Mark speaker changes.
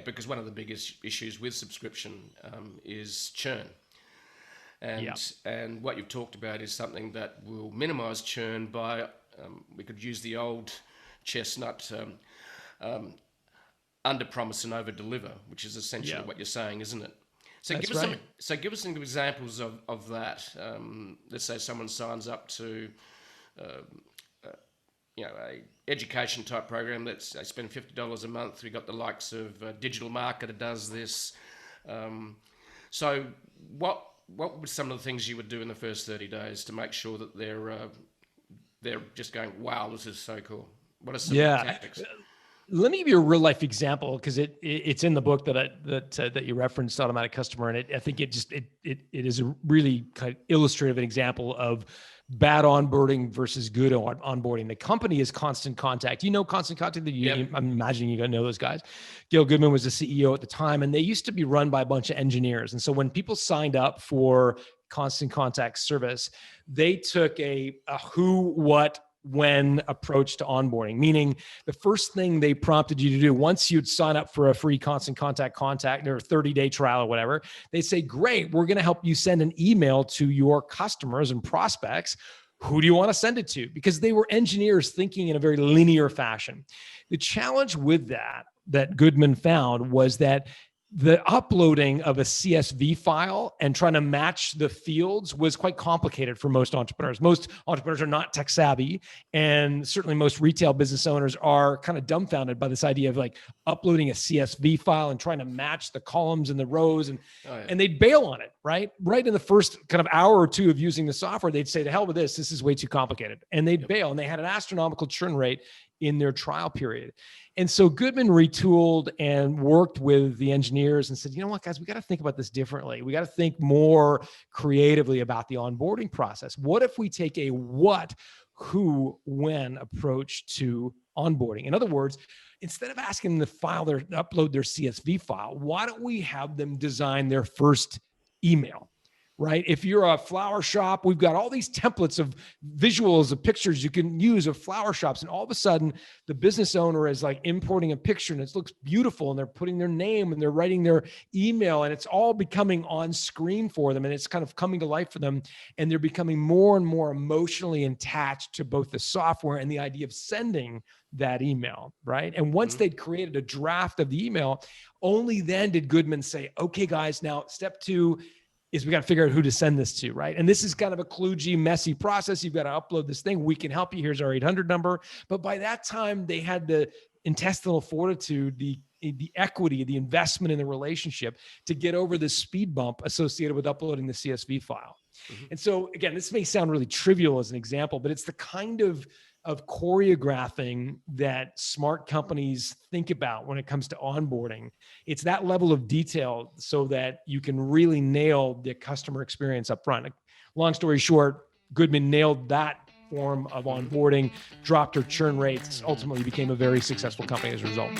Speaker 1: because one of the biggest issues with subscription is churn. And what you've talked about is something that will minimize churn by, we could use the old chestnut, under promise and over deliver, which is essentially what you're saying, isn't it? So give us some examples of that. Let's say someone signs up to a education type program. They spend $50 a month. We got the likes of Digital Marketer does this. So what were some of the things you would do in the first 30 days to make sure that they're just going, wow, this is so cool? What are some tactics?
Speaker 2: Let me give you a real life example, because it's in the book that you referenced, Automatic Customer, and I think it is a really kind of illustrative example of bad onboarding versus good onboarding. The company is Constant Contact. You know Constant Contact? I'm imagining you know those guys. Gail Goodman was the CEO at the time, and they used to be run by a bunch of engineers. And so when people signed up for Constant Contact service, they took a who, what, when approach to onboarding, meaning the first thing they prompted you to do once you'd sign up for a free Constant Contact or 30-day trial or whatever, they say, great, we're going to help you send an email to your customers and prospects. Who do you want to send it to? Because they were engineers thinking in a very linear fashion. The challenge with that Goodman found was that the uploading of a CSV file and trying to match the fields was quite complicated for most entrepreneurs. Most entrepreneurs are not tech savvy, and certainly most retail business owners are kind of dumbfounded by this idea of like uploading a CSV file and trying to match the columns and the rows, and they'd bail on it, right? Right in the first kind of hour or two of using the software, they'd say, to hell with this is way too complicated. And they'd bail, and they had an astronomical churn rate in their trial period. And so Goodman retooled and worked with the engineers and said, you know what, guys, we got to think about this differently. We got to think more creatively about the onboarding process. What if we take a what, who, when approach to onboarding? In other words, instead of asking them to upload their CSV file, why don't we have them design their first email? Right? If you're a flower shop, we've got all these templates of visuals of pictures you can use of flower shops. And all of a sudden the business owner is like importing a picture and it looks beautiful, and they're putting their name and they're writing their email, and it's all becoming on screen for them. And it's kind of coming to life for them. And they're becoming more and more emotionally attached to both the software and the idea of sending that email. Right. And once they'd created a draft of the email, only then did Goodman say, okay, guys, now step 2 is we got to figure out who to send this to, right? And this is kind of a kludgy, messy process. You've got to upload this thing. We can help you. Here's our 800 number. But by that time, they had the intestinal fortitude, the equity, the investment in the relationship to get over the speed bump associated with uploading the CSV file. And so again, this may sound really trivial as an example, but it's the kind of choreographing that smart companies think about when it comes to onboarding. It's that level of detail so that you can really nail the customer experience up front. Long story short, Goodman nailed that form of onboarding, dropped her churn rates, ultimately became a very successful company as a result.